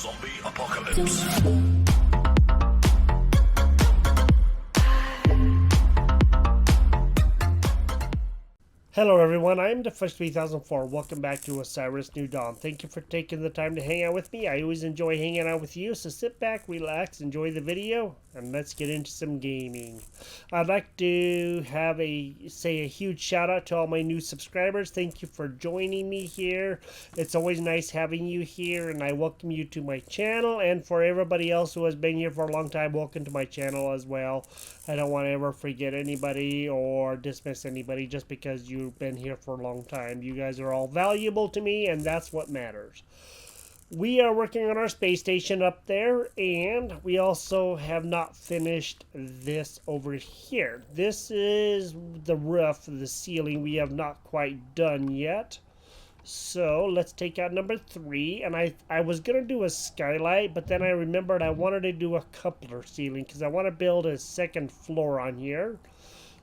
Zombie apocalypse. Hello everyone, I'm the S3-Ep26. Welcome back to Osiris New Dawn. Thank you for taking the time to hang out with me. I always enjoy hanging out with you, so sit back, relax, enjoy the video, and let's get into some gaming. I'd like to say a huge shout out to all my new subscribers. Thank you for joining me here. It's always nice having you here, and I welcome you to my channel. And for everybody else who has been here for a long time, welcome to my channel as well. I don't want to ever forget anybody or dismiss anybody just because you've been here for a long time. You guys are all valuable to me, and that's what matters. We are working on our space station up there, and we also have not finished this over here. This is the roof, the ceiling we have not quite done yet. So let's take out number 3, and I was going to do a skylight, but then I remembered I wanted to do a coupler ceiling because I want to build a second floor on here.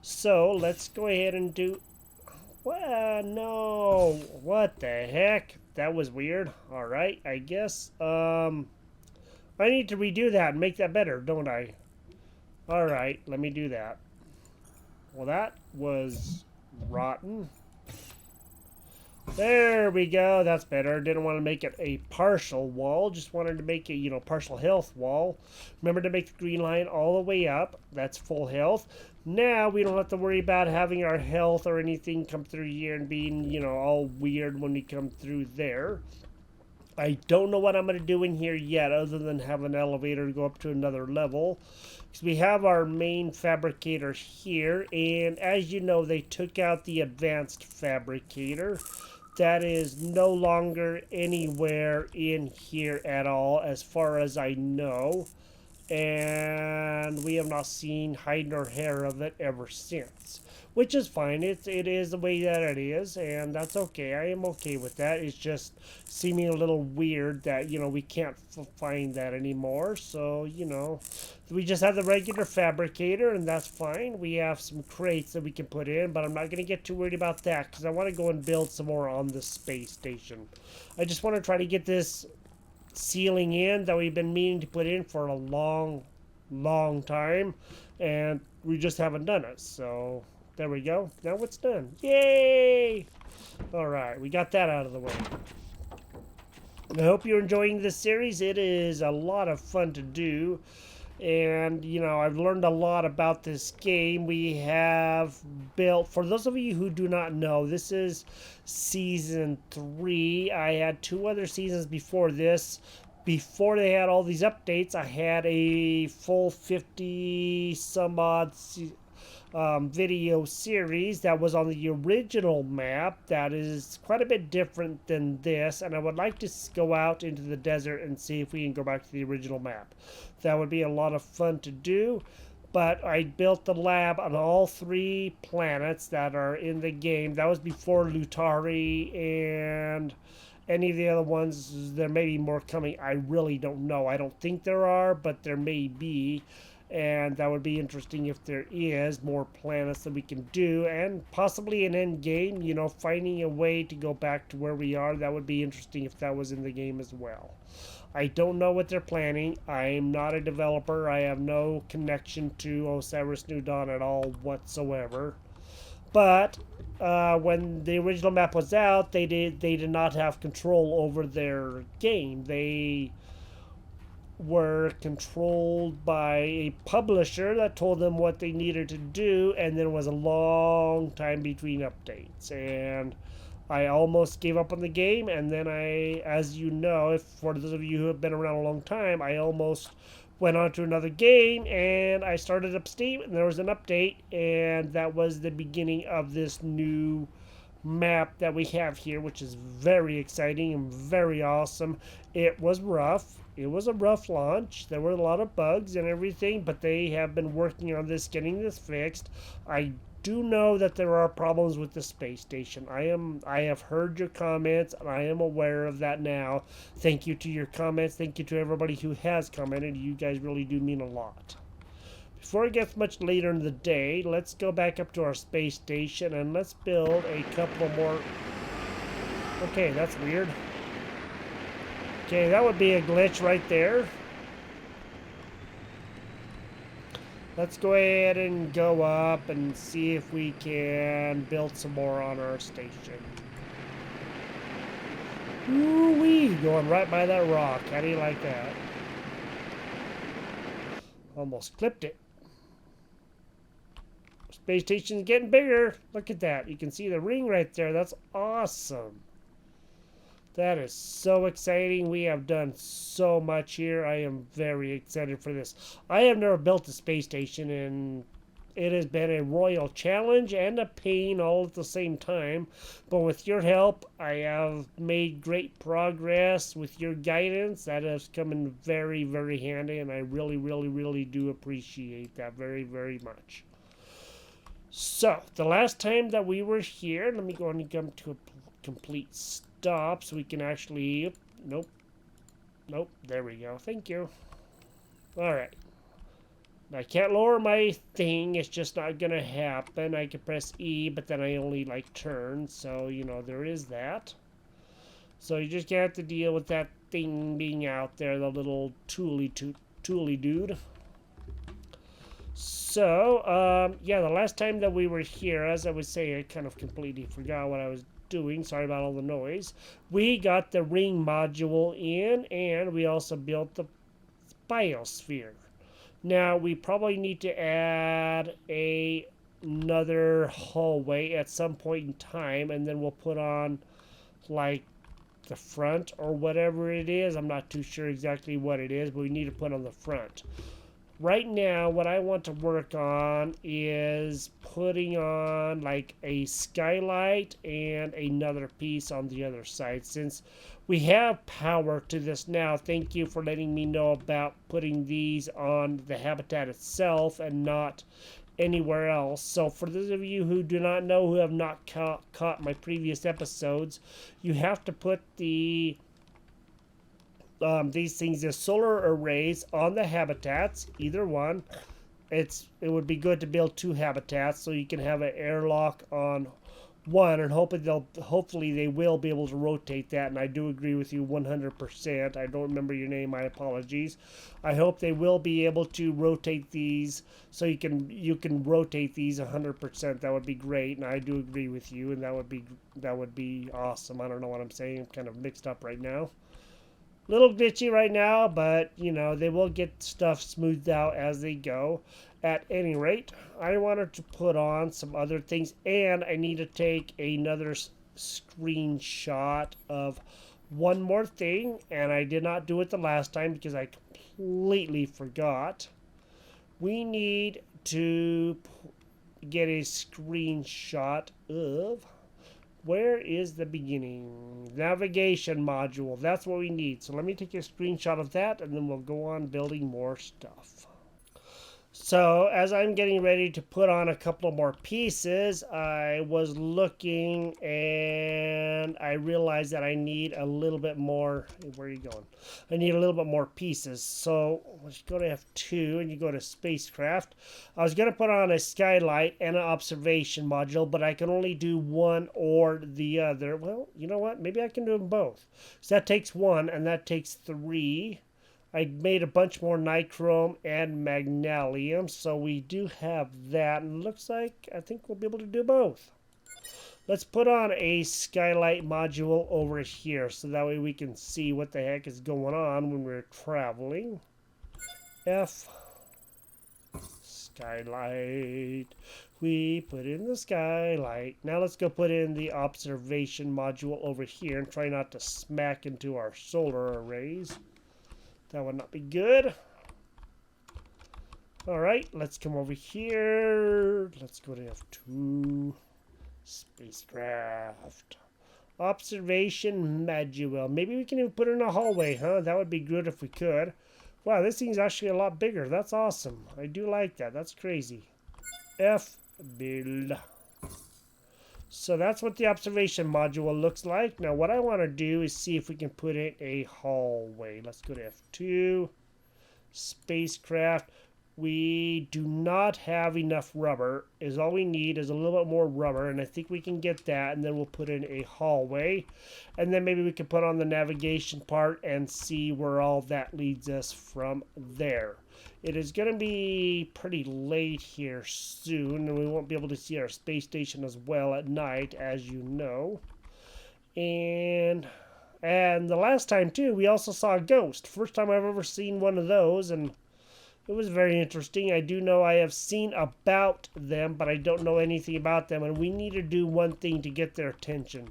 So let's go ahead and do... Well, no, what the heck? That was weird. Alright, I guess, I need to redo that and make that better, don't I? Alright, let me do that. Well, that was rotten. There we go, that's better. Didn't want to make it a partial wall, just wanted to make a, partial health wall. Remember to make the green line all the way up. That's full health. Now we don't have to worry about having our health or anything come through here and being, all weird when we come through there. I don't know what I'm going to do in here yet other than have an elevator to go up to another level. Because we have our main fabricator here, and as you know, they took out the advanced fabricator. That is no longer anywhere in here at all, as far as I know. And we have not seen hide nor hair of it ever since. Which is fine. It is the way that it is, and that's okay. I am okay with that. It's just seeming a little weird that, we can't find that anymore. So, we just have the regular fabricator, and that's fine. We have some crates that we can put in, but I'm not going to get too worried about that because I want to go and build some more on the space station. I just want to try to get this ceiling in that we've been meaning to put in for a long time, and we just haven't done it. So there we go. Now it's done. Yay! Alright, we got that out of the way. I hope you're enjoying this series. It is a lot of fun to do. And, I've learned a lot about this game. We have built, for those of you who do not know, this is Season 3. I had 2 other seasons before this. Before they had all these updates, I had a full 50-some-odd video series that was on the original map that is quite a bit different than this, and I would like to go out into the desert and see if we can go back to the original map. That would be a lot of fun to do, but I built the lab on all 3 planets that are in the game. That was before Lutari and any of the other ones. There may be more coming. I really don't know. I don't think there are, but there may be. And that would be interesting if there is more planets that we can do, and possibly an end game, finding a way to go back to where we are. That would be interesting if that was in the game as well. I don't know what they're planning. I'm not a developer. I have no connection to Osiris New Dawn at all whatsoever. But when the original map was out, they did not have control over their game. They were controlled by a publisher that told them what they needed to do, and there was a long time between updates, and I almost gave up on the game. And then as you know, for those of you who have been around a long time, I almost went on to another game, and I started up Steam, and there was an update, and that was the beginning of this new map that we have here, which is very exciting and very awesome. It was rough. It was a rough launch. There were a lot of bugs and everything, but they have been working on this, getting this fixed. I do know that there are problems with the space station. I have heard your comments, and I am aware of that now. Thank you to your comments. Thank you to everybody who has commented. You guys really do mean a lot. Before it gets much later in the day, let's go back up to our space station and let's build a couple more. Okay, that's weird. Okay, that would be a glitch right there. Let's go ahead and go up and see if we can build some more on our station. Ooh-wee, going right by that rock. How do you like that? Almost clipped it. Space station's getting bigger. Look at that. You can see the ring right there. That's awesome. That is so exciting. We have done so much here. I am very excited for this. I have never built a space station, and it has been a royal challenge and a pain all at the same time. But with your help, I have made great progress. With your guidance, that has come in very, very handy, and I really, really, really do appreciate that very, very much. So, the last time that we were here, let me go and come to a complete stop so we can actually... Nope. Nope. There we go. Thank you. Alright. I can't lower my thing. It's just not going to happen. I can press E, but then I only, like, turn. So, you know, there is that. So you just have to deal with that thing being out there, the little tooly dude. So, yeah, the last time that we were here, as I was saying, I kind of completely forgot what I was doing. Sorry about all the noise. We got the ring module in, and we also built the biosphere. Now, we probably need to add another hallway at some point in time, and then we'll put on, like, the front or whatever it is. I'm not too sure exactly what it is, but we need to put on the front. Right now, what I want to work on is putting on like a skylight and another piece on the other side. Since we have power to this now, thank you for letting me know about putting these on the habitat itself and not anywhere else. So for those of you who do not know, who have not caught my previous episodes, you have to put these things, the solar arrays, on the habitats, either one. It would be good to build two habitats so you can have an airlock on one, and hopefully they will be able to rotate that. And I do agree with you 100%. I don't remember your name, my apologies. I hope they will be able to rotate these so you can rotate these 100%. That would be great, and I do agree with you, and that would be awesome. I don't know what I'm saying. I'm kind of mixed up right now. Little glitchy right now, but you know, they will get stuff smoothed out as they go. At any rate, I wanted to put on some other things, and I need to take another screenshot of one more thing, and I did not do it the last time because I completely forgot. We need to get a screenshot of... Where is the beginning? Navigation module. That's what we need. So let me take a screenshot of that, and then we'll go on building more stuff. So as I'm getting ready to put on a couple more pieces, I was looking and I realized that I need a little bit more. Where are you going? I need a little bit more pieces. So let's go to F2 and you go to spacecraft. I was going to put on a skylight and an observation module, but I can only do one or the other. Well, you know what? Maybe I can do them both. So that takes one and that takes three. I made a bunch more nichrome and magnesium, so we do have that, and it looks like I think we'll be able to do both. Let's put on a skylight module over here, so that way we can see what the heck is going on when we're traveling. F, skylight. We put in the skylight. Now let's go put in the observation module over here and try not to smack into our solar arrays. That would not be good. Alright, let's come over here. Let's go to F2. Spacecraft. Observation module. Maybe we can even put it in a hallway, huh? That would be good if we could. Wow, this thing's actually a lot bigger. That's awesome. I do like that. That's crazy. F, build. So that's what the observation module looks like. Now what I want to do is see if we can put in a hallway. Let's go to F2. Spacecraft. we do not have enough rubber. All we need is a little bit more rubber, and I think we can get that, and then we'll put in a hallway, and then maybe we can put on the navigation part and see where all that leads us from there. It is going to be pretty late here soon, and we won't be able to see our space station as well at night, as you know. And the last time too, we also saw a ghost. First time I've ever seen one of those, and it was very interesting. I do know I have seen about them, but I don't know anything about them, and we need to do one thing to get their attention.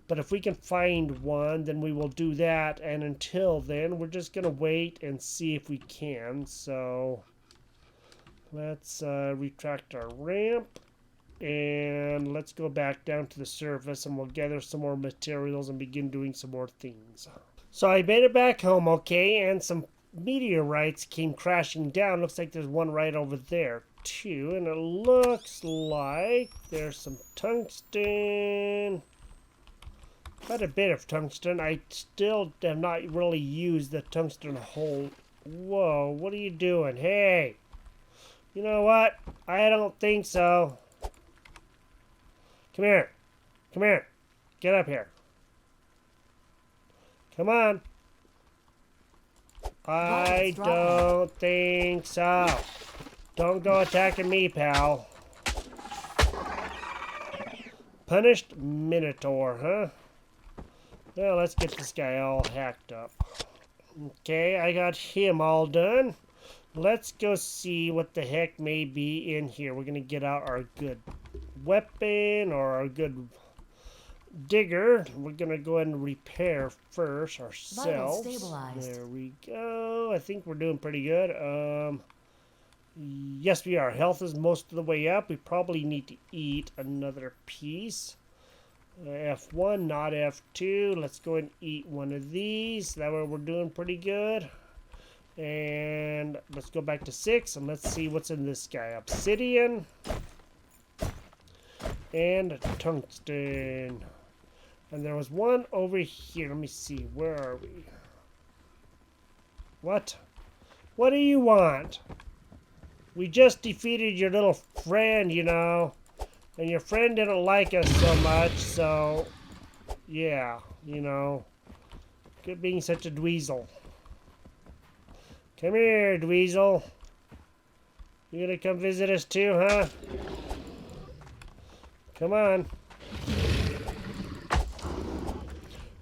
But if we can find one, then we will do that, and until then, we're just going to wait and see if we can. So let's retract our ramp, and let's go back down to the surface, and we'll gather some more materials and begin doing some more things. So I made it back home, okay, and some meteorites came crashing down. Looks like there's one right over there too, and it looks like there's some tungsten, quite a bit of tungsten. I still have not really used the tungsten hole. Whoa, what are you doing? Hey, you know what, I don't think so. Come here, get up here, come on. I don't think so. Don't go attacking me, pal. Punished Minotaur, huh? Well, let's get this guy all hacked up. Okay, I got him all done. Let's go see what the heck may be in here. We're going to get out our good weapon or our good digger. We're gonna go ahead and repair first ourselves. There we go. I think we're doing pretty good. Yes, we are. Health is most of the way up. We probably need to eat another piece. F1, not F2. Let's go ahead and eat one of these. That way we're doing pretty good. And let's go back to 6 and let's see what's in this guy. Obsidian and tungsten. And there was one over here. Let me see. Where are we? What? What do you want? We just defeated your little friend, you know. And your friend didn't like us so much, so... yeah, you know. Quit being such a dweezil. Come here, dweezil. You gonna come visit us too, huh? Come on.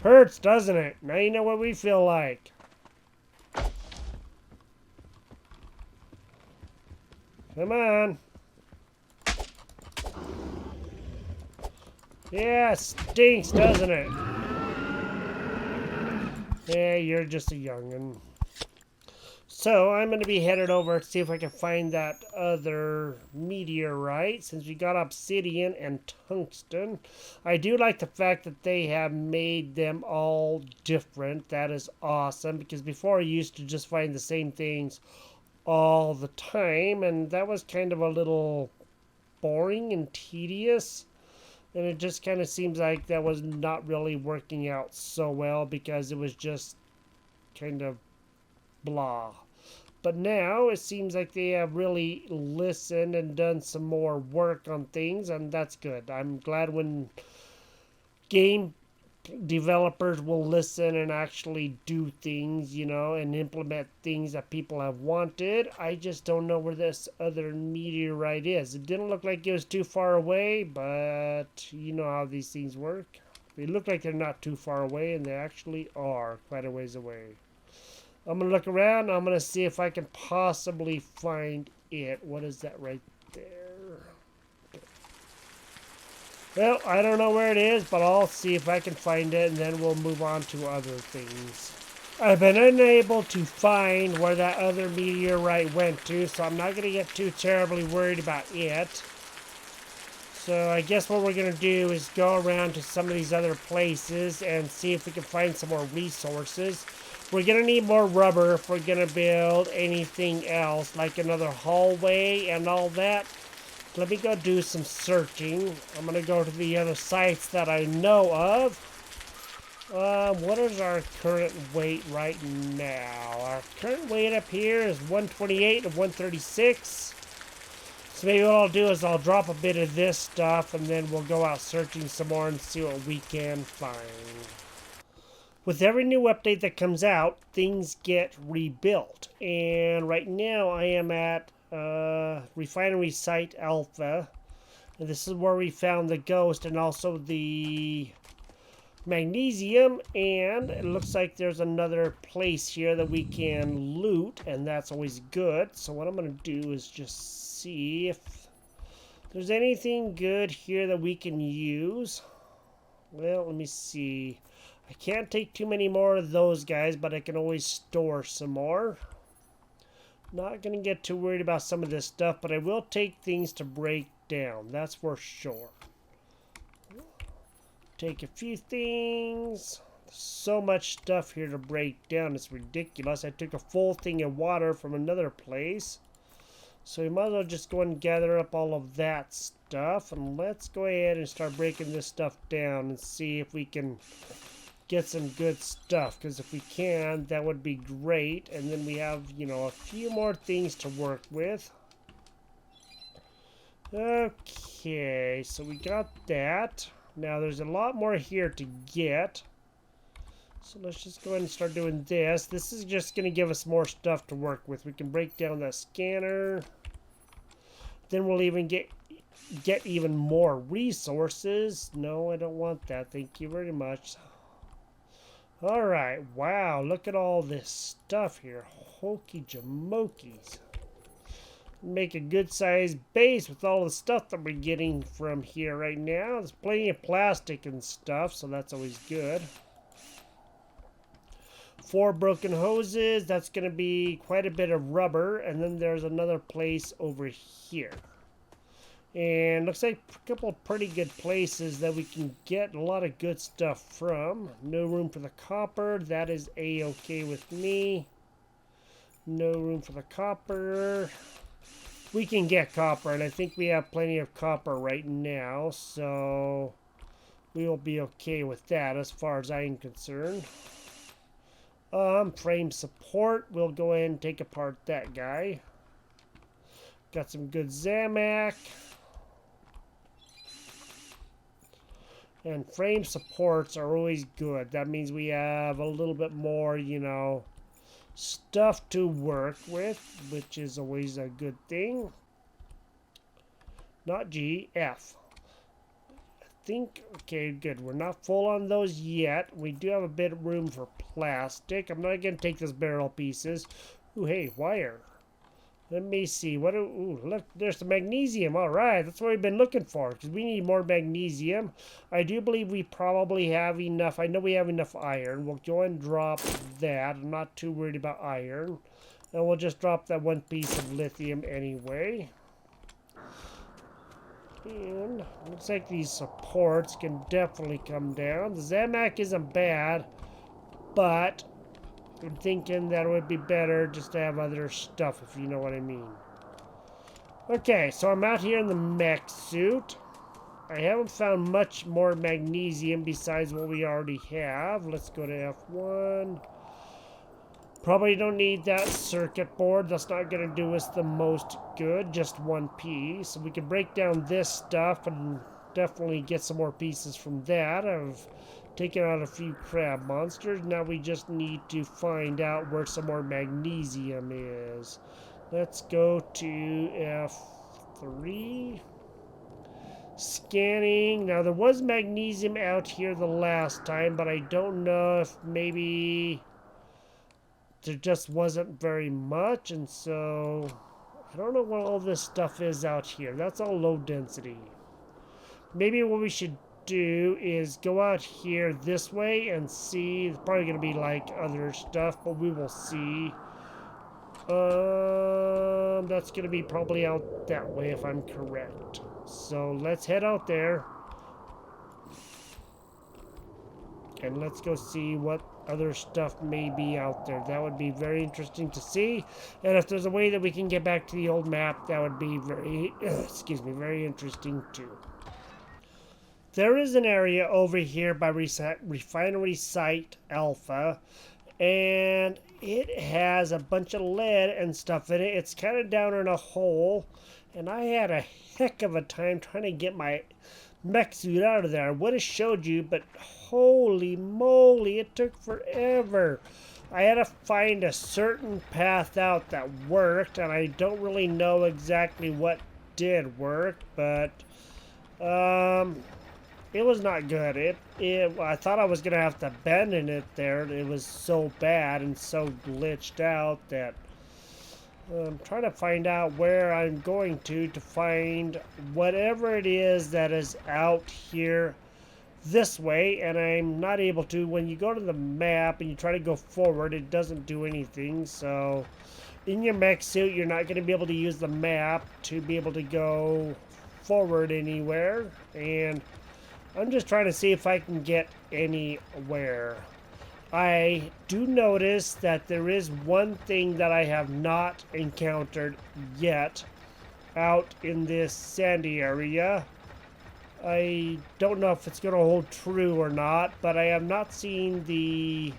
Hurts, doesn't it? Now you know what we feel like. Come on. Yeah, stinks, doesn't it? Yeah, you're just a young'un. So, I'm going to be headed over to see if I can find that other meteorite, since we got obsidian and tungsten. I do like the fact that they have made them all different. That is awesome, because before I used to just find the same things all the time, and that was kind of a little boring and tedious. And it just kind of seems like that was not really working out so well, because it was just kind of blah. But now it seems like they have really listened and done some more work on things, and that's good. I'm glad when game developers will listen and actually do things, you know, and implement things that people have wanted. I just don't know where this other meteorite is. It didn't look like it was too far away, but you know how these things work. They look like they're not too far away, and they actually are quite a ways away. I'm going to look around. I'm going to see if I can possibly find it. What is that right there? Well, I don't know where it is, but I'll see if I can find it, and then we'll move on to other things. I've been unable to find where that other meteorite went to, so I'm not going to get too terribly worried about it. So I guess what we're going to do is go around to some of these other places and see if we can find some more resources. We're going to need more rubber if we're going to build anything else, like another hallway and all that. Let me go do some searching. I'm going to go to the other sites that I know of. What is our current weight right now? Our current weight up here is 128 and 136. So maybe what I'll do is I'll drop a bit of this stuff and then we'll go out searching some more and see what we can find. With every new update that comes out, things get rebuilt. And right now I am at Refinery Site Alpha. And this is where we found the ghost and also the magnesium, and it looks like there's another place here that we can loot, and that's always good. So what I'm going to do is just see if there's anything good here that we can use. Well, let me see. I can't take too many more of those guys, but I can always store some more. Not going to get too worried about some of this stuff, but I will take things to break down. That's for sure. Take a few things. There's so much stuff here to break down. It's ridiculous. I took a full thing of water from another place. So we might as well just go and gather up all of that stuff. And let's go ahead and start breaking this stuff down and see if we can get some good stuff. Because if we can, that would be great. And then we have, you know, a few more things to work with. Okay, so we got that. Now, there's a lot more here to get. So let's just go ahead and start doing this. This is just going to give us more stuff to work with. We can break down that scanner. Then we'll even get even more resources. No, I don't want that. Thank you very much. Alright, wow. Look at all this stuff here. Hokey jamokies. Make a good sized base with all the stuff that we're getting from here right now. There's plenty of plastic and stuff, so that's always good. 4 broken hoses. That's going to be quite a bit of rubber. And then there's another place over here. And looks like a couple of pretty good places that we can get a lot of good stuff from. No room for the copper. That is A-okay with me. No room for the copper. We can get copper, and I think we have plenty of copper right now, so we will be okay with that as far as I am concerned. Frame support, we'll go ahead and take apart that guy. Got some good Zamac. And frame supports are always good. That means we have a little bit more, you know, stuff to work with, which is always a good thing. Not G, F. I think, okay, good. We're not full on those yet. We do have a bit of room for plastic. I'm not going to take those barrel pieces. Ooh, hey, wire. Let me see. What? Ooh, look, there's the magnesium. All right, that's what we've been looking for, because we need more magnesium. I do believe we probably have enough. I know we have enough iron. We'll go and drop that. I'm not too worried about iron. And we'll just drop that one piece of lithium anyway. And looks like these supports can definitely come down. The Zamac isn't bad, but I'm thinking that it would be better just to have other stuff, if you know what I mean. Okay, so I'm out here in the mech suit. I haven't found much more magnesium besides what we already have. Let's go to F1. Probably don't need that circuit board. That's not going to do us the most good. Just one piece. So we can break down this stuff and definitely get some more pieces from that. I've taken out a few crab monsters. Now we just need to find out where some more magnesium is. Let's go to F3. Scanning. Now there was magnesium out here the last time, but I don't know if maybe there just wasn't very much, and so I don't know what all this stuff is out here. That's all low density. Maybe what we should do is go out here this way and see. It's probably going to be like other stuff, but we will see. That's going to be probably out that way if I'm correct. So let's head out there. And let's go see what other stuff may be out there. That would be very interesting to see. And if there's a way that we can get back to the old map, that would be very, excuse me, very interesting too. There is an area over here by Refinery Site Alpha, and it has a bunch of lead and stuff in it. It's kind of down in a hole, and I had a heck of a time trying to get my mech suit out of there. I would have showed you, but holy moly, it took forever. I had to find a certain path out that worked, and I don't really know exactly what did work, but it was not good. I thought I was gonna have to bend in it there. It was so bad and so glitched out that I'm trying to find out where I'm going to find whatever it is that is out here this way, and I'm not able to. When you go to the map and you try to go forward, it doesn't do anything. So in your mech suit, you're not going to be able to use the map to be able to go forward anywhere, and I'm just trying to see if I can get anywhere. I do notice that there is one thing that I have not encountered yet out in this sandy area. I don't know if it's going to hold true or not, but I have not seen the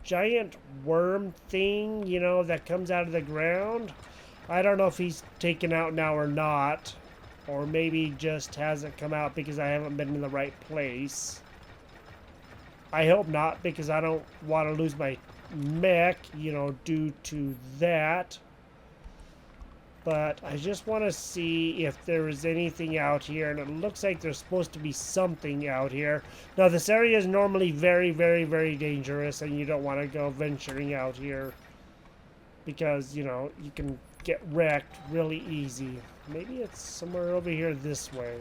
giant worm thing, you know, that comes out of the ground. I don't know if he's taken out now or not, or maybe just hasn't come out because I haven't been in the right place. I hope not, because I don't want to lose my mech, you know, due to that. But I just want to see if there is anything out here, and it looks like there's supposed to be something out here. Now, this area is normally very, very, very dangerous, and you don't want to go venturing out here because, you know, you can get wrecked really easy. Maybe it's somewhere over here this way.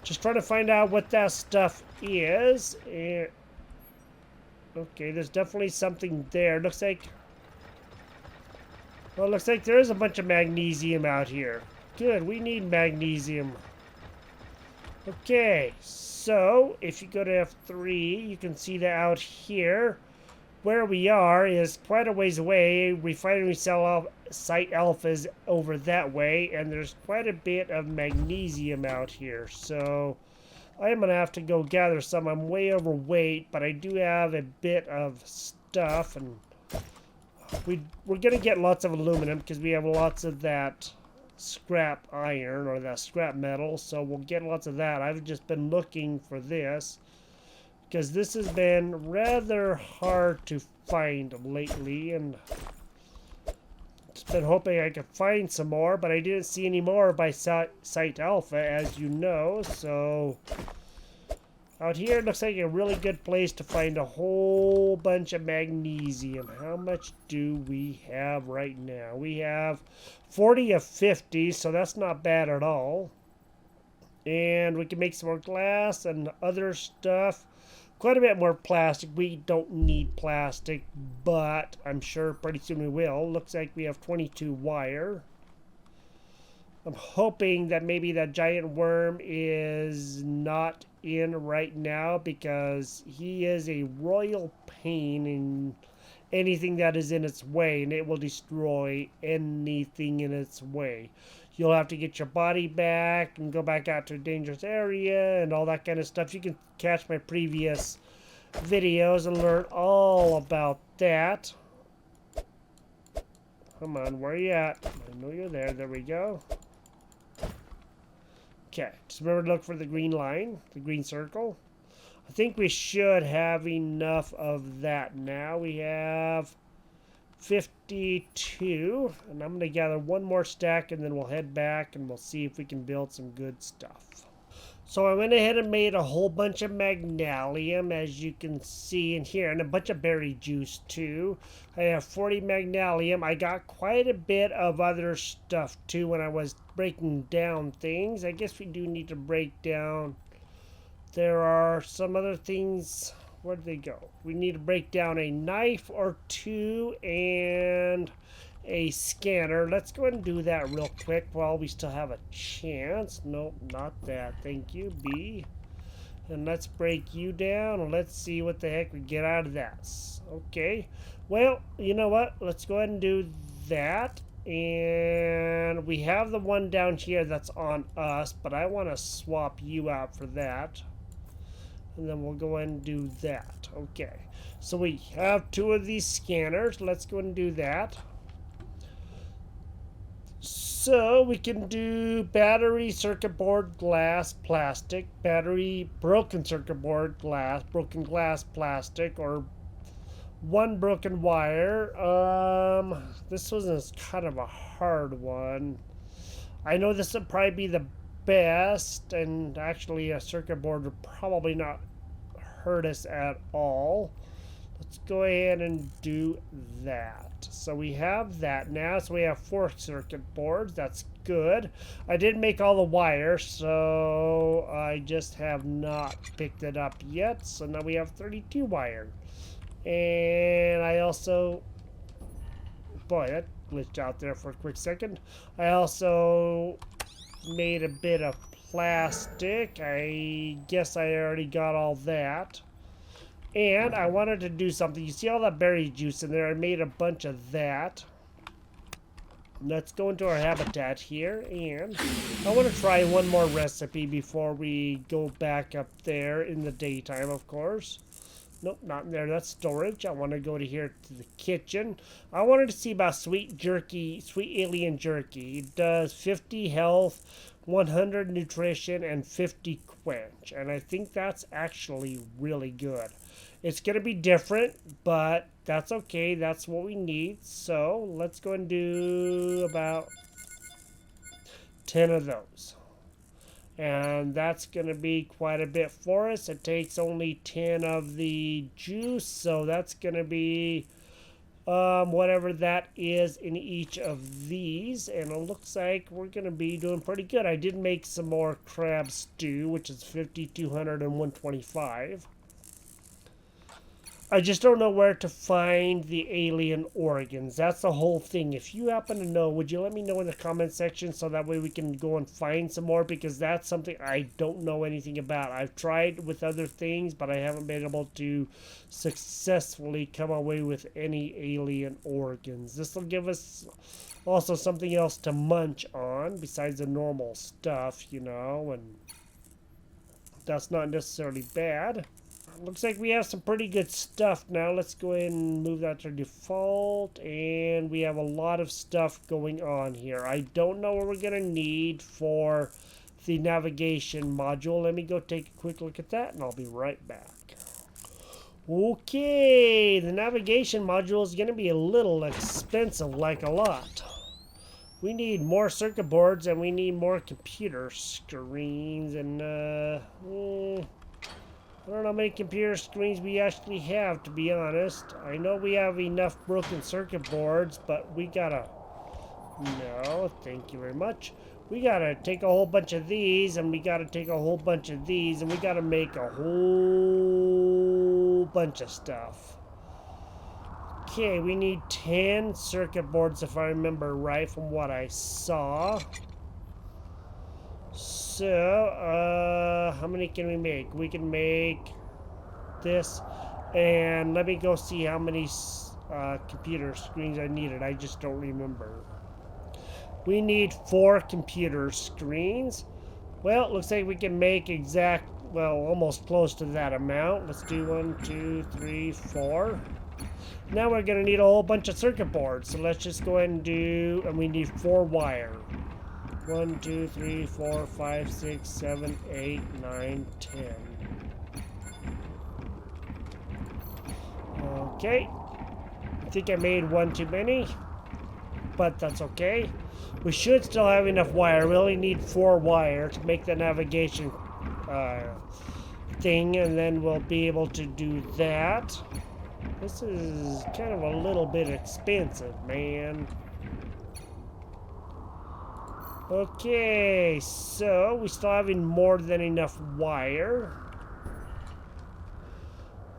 Just trying to find out what that stuff is. And okay, there's definitely something there. Looks like... well, it looks like there is a bunch of magnesium out here. Good, we need magnesium. Okay, so if you go to F3, you can see that out here, where we are is quite a ways away. Refinery Site Alpha is over that way, and there's quite a bit of magnesium out here. So I'm going to have to go gather some. I'm way overweight, but I do have a bit of stuff, and we're going to get lots of aluminum because we have lots of that scrap iron or that scrap metal, so we'll get lots of that. I've just been looking for this because this has been rather hard to find lately, and just been hoping I could find some more, but I didn't see any more by Site Alpha, as you know. So out here looks like a really good place to find a whole bunch of magnesium. How much do we have right now? We have 40 of 50, so that's not bad at all. And we can make some more glass and other stuff. Quite a bit more plastic. We don't need plastic, but I'm sure pretty soon we will. Looks like we have 22 wire. I'm hoping that maybe that giant worm is not in right now, because he is a royal pain in anything that is in its way, and it will destroy anything in its way. You'll have to get your body back and go back out to a dangerous area and all that kind of stuff. You can catch my previous videos and learn all about that. Come on, where are you at? I know you're there. There we go. Okay, just remember to look for the green line, the green circle. I think we should have enough of that now. We have 52, and I'm going to gather one more stack, and then we'll head back and we'll see if we can build some good stuff. So I went ahead and made a whole bunch of magnesium, as you can see in here, and a bunch of berry juice too. I have 40 magnesium. I got quite a bit of other stuff too when I was breaking down things. I guess we do need to break down. There are some other things. Where did they go? We need to break down a knife or two and a scanner. Let's go ahead and do that real quick while we still have a chance. Nope, not that. Thank you, B. And let's break you down, and let's see what the heck we get out of that. Okay. Well, you know what? Let's go ahead and do that. And we have the one down here that's on us, but I want to swap you out for that. And then we'll go ahead and do that. Okay. So we have 2 of these scanners. Let's go ahead and do that. So we can do battery, circuit board, glass, plastic, battery, broken circuit board, glass, broken glass, plastic, or 1 broken wire. This was kind of a hard one. I know this would probably be the best, and actually a circuit board would probably not hurt us at all. Let's go ahead and do that. So we have that now. So we have 4 circuit boards. That's good. I did make all the wires, so I just have not picked it up yet. So now we have 32 wire. And I also... Boy, that glitched out there for a quick second. I also made a bit of plastic. I guess I already got all that. And I wanted to do something. You see all that berry juice in there? I made a bunch of that. Let's go into our habitat here. And I want to try one more recipe before we go back up there in the daytime, of course. Nope, not in there. That's storage. I want to go to here to the kitchen. I wanted to see about sweet jerky, sweet alien jerky. It does 50 health, 100 nutrition, and 50 quench. And I think that's actually really good. It's going to be different, but that's okay. That's what we need. So let's go and do about 10 of those. And that's going to be quite a bit for us. It takes only 10 of the juice, so that's going to be whatever that is in each of these. And it looks like we're going to be doing pretty good. I did make some more crab stew, which is 50, 200, and 125. I just don't know where to find the alien organs. That's the whole thing. If you happen to know, would you let me know in the comment section so that way we can go and find some more, because that's something I don't know anything about. I've tried with other things, but I haven't been able to successfully come away with any alien organs. This will give us also something else to munch on besides the normal stuff, you know, and that's not necessarily bad. Looks like we have some pretty good stuff now. Let's go ahead and move that to default. And we have a lot of stuff going on here. I don't know what we're going to need for the navigation module. Let me go take a quick look at that, and I'll be right back. Okay, the navigation module is going to be a little expensive, like a lot. We need more circuit boards, and we need more computer screens, and I don't know how many computer screens we actually have, to be honest. I know we have enough broken circuit boards, but we gotta... No, thank you very much. We gotta take a whole bunch of these, and we gotta take a whole bunch of these, and we gotta make a whole bunch of stuff. Okay, we need 10 circuit boards, if I remember right from what I saw. So, how many can we make? We can make this, and let me go see how many computer screens I needed. I just don't remember. We need 4 computer screens. Well, it looks like we can make almost close to that amount. Let's do 1, 2, 3, 4. Now we're going to need a whole bunch of circuit boards. So let's just go ahead and and we need 4 wire. 1, 2, 3, 4, 5, 6, 7, 8, 9, 10. Okay. I think I made 1 too many, but that's okay. We should still have enough wire. We only need 4 wire to make the navigation thing, and then we'll be able to do that. This is kind of a little bit expensive, man. Okay, so we still having more than enough wire.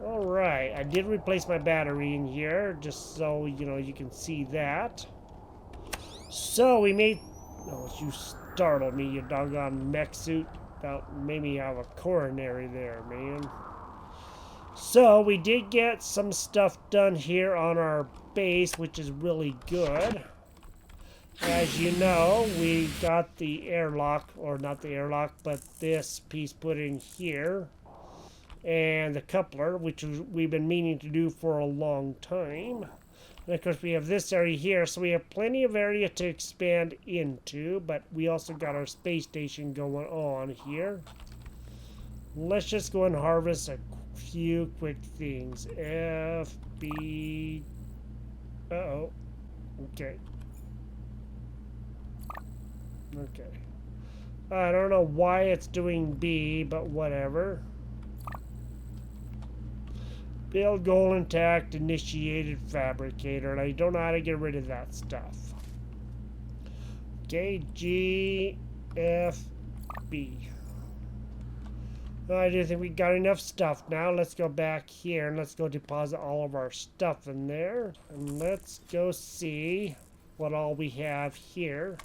Alright, I did replace my battery in here, just so, you know, you can see that. So we made... Oh, you startled me, you doggone mech suit. About made me have a coronary there, man. So we did get some stuff done here on our base, which is really good. As you know, we got the airlock, or not the airlock, but this piece put in here. And the coupler, which we've been meaning to do for a long time. And of course, we have this area here, so we have plenty of area to expand into, but we also got our space station going on here. Let's just go and harvest a few quick things. FB. Uh-oh. Okay. Okay. I don't know why it's doing B, but whatever. Build goal intact, initiated fabricator, and I don't know how to get rid of that stuff. Okay, G, F, B. I do think we got enough stuff now. Let's go back here and let's go deposit all of our stuff in there. And let's go see what all we have here.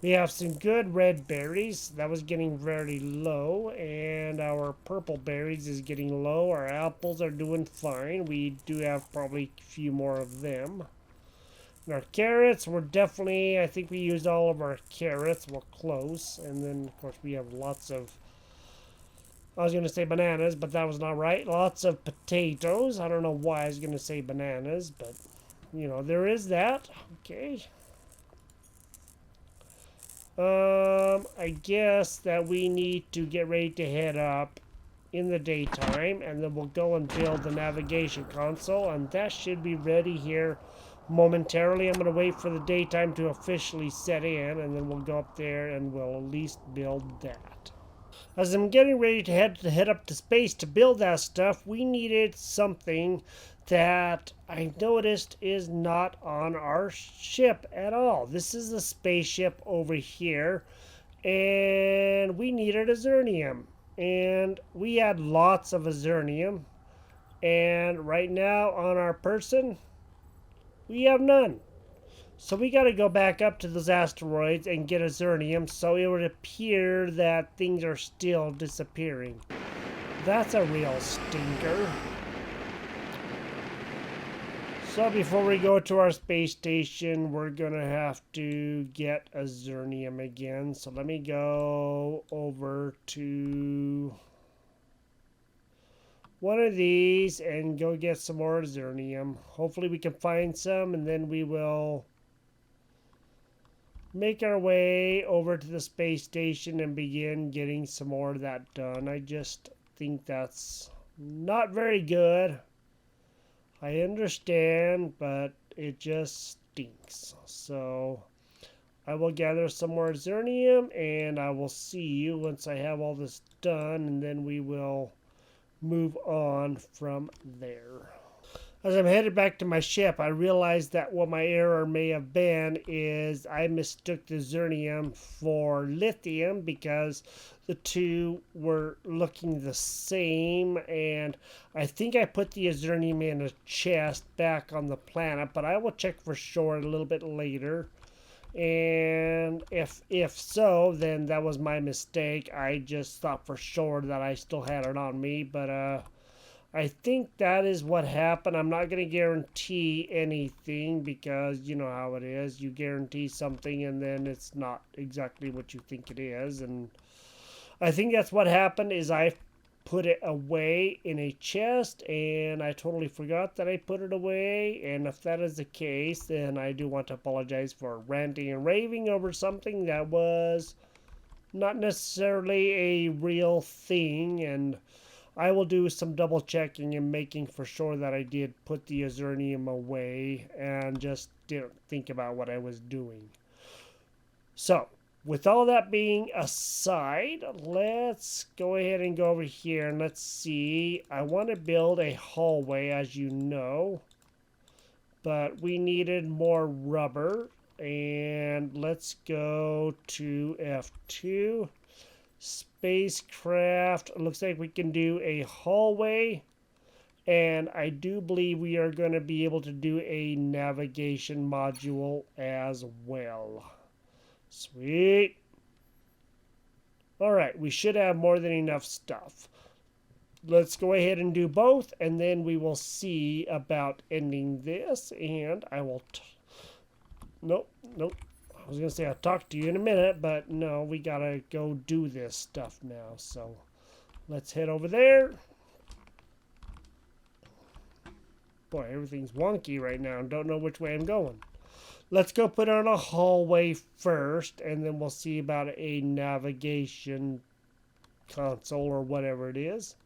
We have some good red berries. That was getting very low. And our purple berries is getting low. Our apples are doing fine. We do have probably a few more of them. And our carrots, we're definitely, I think we used all of our carrots. We're close. And then, of course, we have lots of, I was going to say bananas, but that was not right. Lots of potatoes. I don't know why I was going to say bananas, but, you know, there is that. Okay. I guess that we need to get ready to head up in the daytime, and then we'll go and build the navigation console, and that should be ready here momentarily. I'm going to wait for the daytime to officially set in, and then we'll go up there and we'll at least build that. As I'm getting ready to head up to space to build that stuff, we needed something that I noticed is not on our ship at all. This is a spaceship over here, and we needed a Zernium. And we had lots of a Zernium, and right now on our person, we have none. So we got to go back up to those asteroids and get a Zernium, so it would appear that things are still disappearing. That's a real stinker. So before we go to our space station, we're gonna have to get a Zernium again. So let me go over to one of these and go get some more Zernium. Hopefully we can find some, and then we will make our way over to the space station and begin getting some more of that done. I just think that's not very good. I understand, but it just stinks. So I will gather some more Zernium, and I will see you once I have all this done, and then we will move on from there. As I'm headed back to my ship, I realized that what my error may have been is I mistook the Zernium for lithium because the two were looking the same, and I think I put the Zernium in a chest back on the planet, but I will check for sure a little bit later. And if so, then that was my mistake. I just thought for sure that I still had it on me, but I think that is what happened. I'm not going to guarantee anything because you know how it is. You guarantee something and then it's not exactly what you think it is. And I think that's what happened is I put it away in a chest and I totally forgot that I put it away. And if that is the case, then I do want to apologize for ranting and raving over something that was not necessarily a real thing. And I will do some double checking and making for sure that I did put the Zernium away and just didn't think about what I was doing. So, with all that being aside, let's go ahead and go over here and let's see. I want to build a hallway, as you know, but we needed more rubber. And let's go to F2. Spacecraft. It looks like we can do a hallway, and I do believe we are going to be able to do a navigation module as well. Sweet. Alright, we should have more than enough stuff. Let's go ahead and do both, and then we will see about ending this, and I will nope. I was going to say I'll talk to you in a minute, but no, we got to go do this stuff now. So let's head over there. Boy, everything's wonky right now. Don't know which way I'm going. Let's go put on a hallway first, and then we'll see about a navigation console or whatever it is.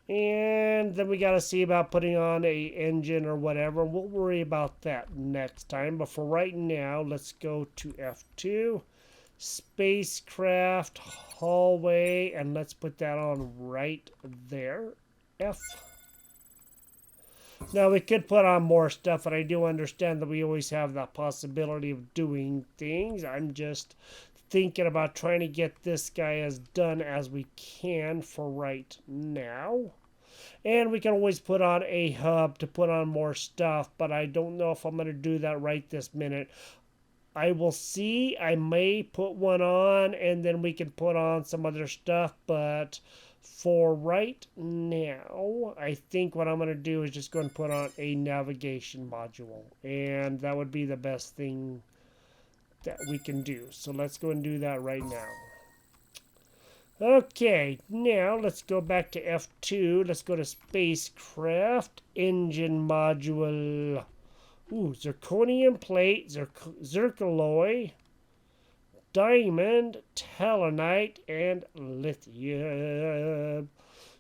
And then we got to see about putting on a engine or whatever. We'll worry about that next time. But for right now, let's go to F2, spacecraft, hallway, and let's put that on right there. F. Now, we could put on more stuff, and I do understand that we always have that possibility of doing things. I'm just thinking about trying to get this guy as done as we can for right now. And we can always put on a hub to put on more stuff, but I don't know if I'm going to do that right this minute. I will see. I may put one on, and then we can put on some other stuff, but for right now, I think what I'm going to do is just go and put on a navigation module, and that would be the best thing that we can do. So let's go and do that right now. Okay, now let's go back to F2. Let's go to spacecraft, engine module. Ooh, zirconium plate, zircaloy, diamond, talonite, and lithium.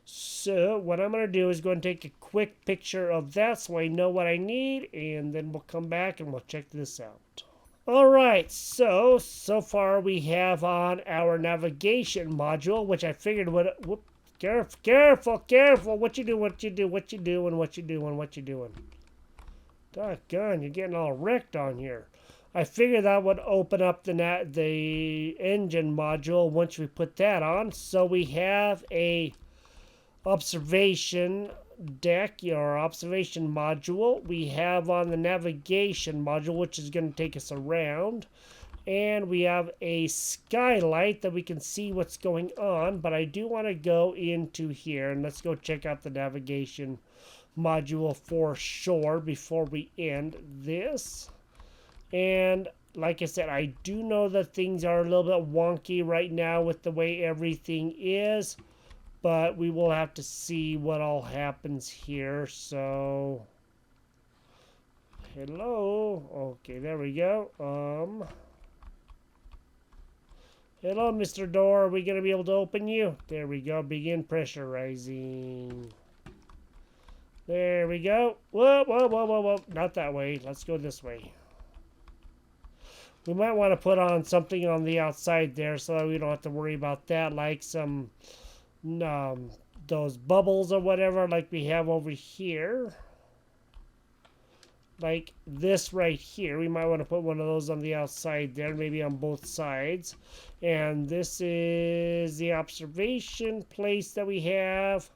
So what I'm going to do is go and take a quick picture of that so I know what I need, and then we'll come back and we'll check this out. Alright, so far we have on our navigation module, which I figured would... Whoop, careful, what you doing. Doggone, you're getting all wrecked on here. I figured that would open up the engine module once we put that on. So we have a observation deck, or observation module. We have on the navigation module, which is going to take us around. And we have a skylight that we can see what's going on. But I do want to go into here, and let's go check out the navigation module for sure before we end this. And like I said, I do know that things are a little bit wonky right now with the way everything is, but we will have to see what all happens here. So hello. Okay, there we go. Hello, Mr. Door. Are we going to be able to open you? There we go. Begin pressurizing. There we go. Whoa. Not that way. Let's go this way. We might want to put on something on the outside there so that we don't have to worry about that, like some those bubbles or whatever like we have over here. Like this right here. We might want to put one of those on the outside there, maybe on both sides. And this is the observation place that we have,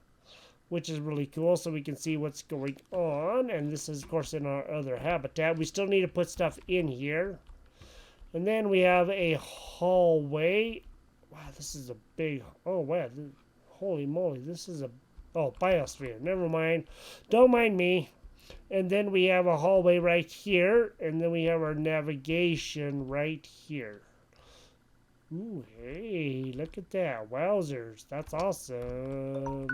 which is really cool, so we can see what's going on. And this is, of course, in our other habitat. We still need to put stuff in here. And then we have a hallway. Wow, this is a big... Oh, wow. Holy moly, this is a... Oh, biosphere. Never mind. Don't mind me. And then we have a hallway right here. And then we have our navigation right here. Ooh, hey, look at that. Wowzers. That's awesome.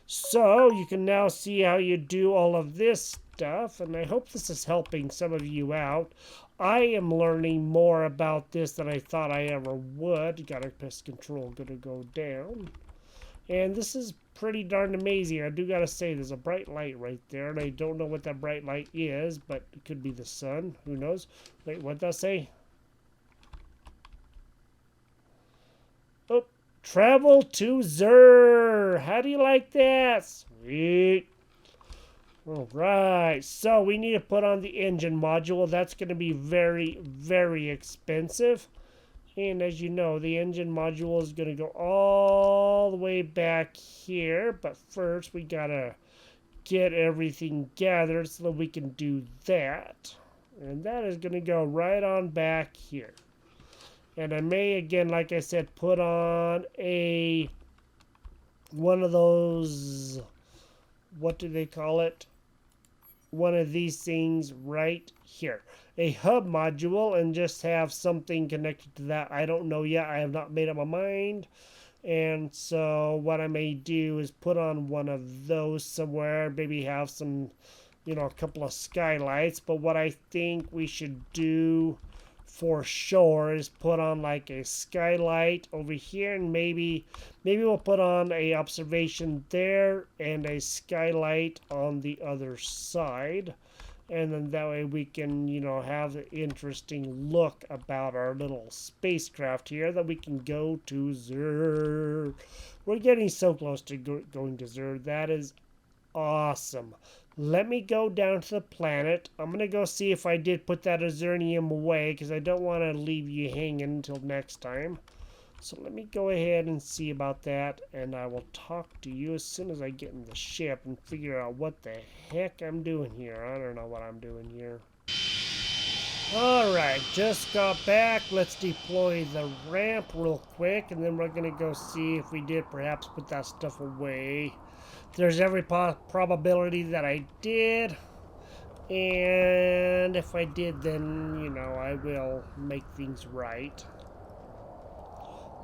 So you can now see how you do all of this stuff, and I hope this is helping some of you out. I am learning more about this than I thought I ever would. Got our pest control gonna go down, and this is pretty darn amazing. I do gotta say, there's a bright light right there, and I don't know what that bright light is, but it could be the sun. Who knows? Wait, what'd that say? Oh. Travel to Zer. How do you like that? Sweet. All right. So we need to put on the engine module. That's going to be very, very expensive. And as you know, the engine module is going to go all the way back here. But first, we got to get everything gathered so that we can do that. And that is going to go right on back here. And I may, again, like I said, put on one of those, what do they call it? one of these things right here, a hub module, and just have something connected to that. I don't know yet. I have not made up my mind. And so what I may do is put on one of those somewhere, maybe have some, a couple of skylights. But what I think we should do for sure is put on like a skylight over here, and maybe we'll put on a observation there and a skylight on the other side. And then that way we can, have an interesting look about our little spacecraft here that we can go to Zer. We're getting so close to going to Zer. That is awesome. Let me go down to the planet. I'm going to go see if I did put that Zernium away, because I don't want to leave you hanging until next time. So let me go ahead and see about that, and I will talk to you as soon as I get in the ship and figure out what the heck I'm doing here. I don't know what I'm doing here. Alright, just got back. Let's deploy the ramp real quick, and then we're going to go see if we did perhaps put that stuff away. There's every probability that I did, and if I did, then, I will make things right.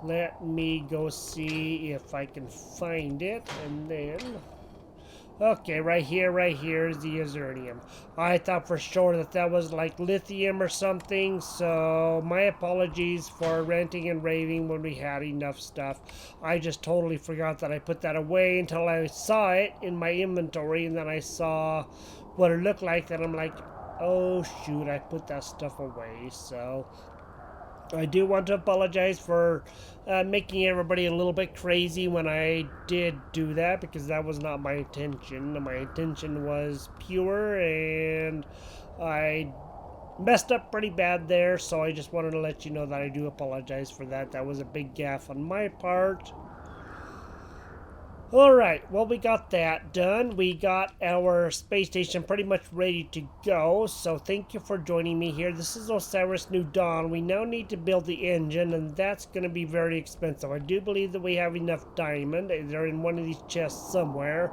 Let me go see if I can find it, and then... Okay, right here is the Zernium. I thought for sure that was like lithium or something, so my apologies for ranting and raving when we had enough stuff. I just totally forgot that I put that away until I saw it in my inventory, and then I saw what it looked like, and I'm like, oh shoot, I put that stuff away. So I do want to apologize for making everybody a little bit crazy when I did do that, because that was not my intention. My intention was pure, and I messed up pretty bad there, so I just wanted to let you know that I do apologize for that. That was a big gaffe on my part. Alright, well, we got that done. We got our space station pretty much ready to go, so thank you for joining me here. This is Osiris New Dawn. We now need to build the engine, and that's going to be very expensive. I do believe that we have enough diamond. They're in one of these chests somewhere.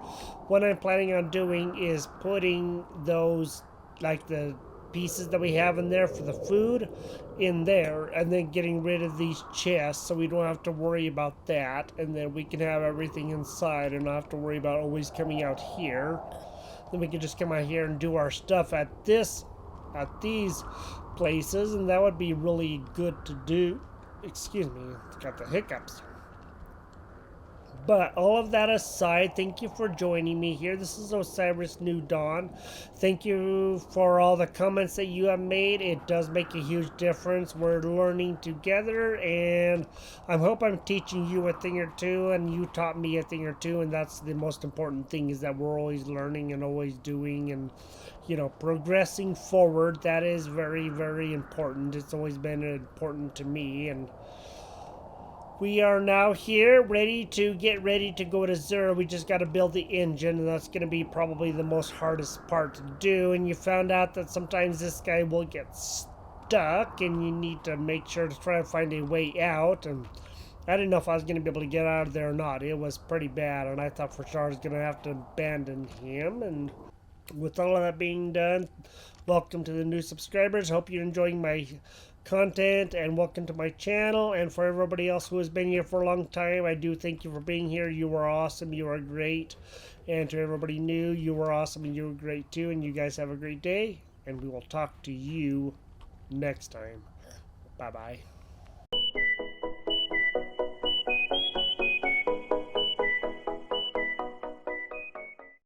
What I'm planning on doing is putting those, like the pieces that we have in there for the food, in there, and then getting rid of these chests so we don't have to worry about that, and then we can have everything inside and not have to worry about always coming out here. Then we can just come out here and do our stuff at these places, and that would be really good to do. Excuse me, got the hiccups. But all of that aside, thank you for joining me here. This is Osiris New Dawn. Thank you for all the comments that you have made. It does make a huge difference. We're learning together, and I hope I'm teaching you a thing or two, and you taught me a thing or two, and that's the most important thing, is that we're always learning and always doing and, progressing forward. That is very, very important. It's always been important to me, and we are now here, ready to go to Zer. We just got to build the engine, and that's going to be probably the most hardest part to do. And you found out that sometimes this guy will get stuck, and you need to make sure to try to find a way out. And I didn't know if I was going to be able to get out of there or not. It was pretty bad, and I thought for sure I was going to have to abandon him. And with all of that being done, welcome to the new subscribers. Hope you're enjoying my content, and welcome to my channel. And for everybody else who has been here for a long time, I do thank you for being here. You are awesome. You are great. And to everybody new, you were awesome and you were great too. And you guys have a great day, and we will talk to you next time. Bye bye.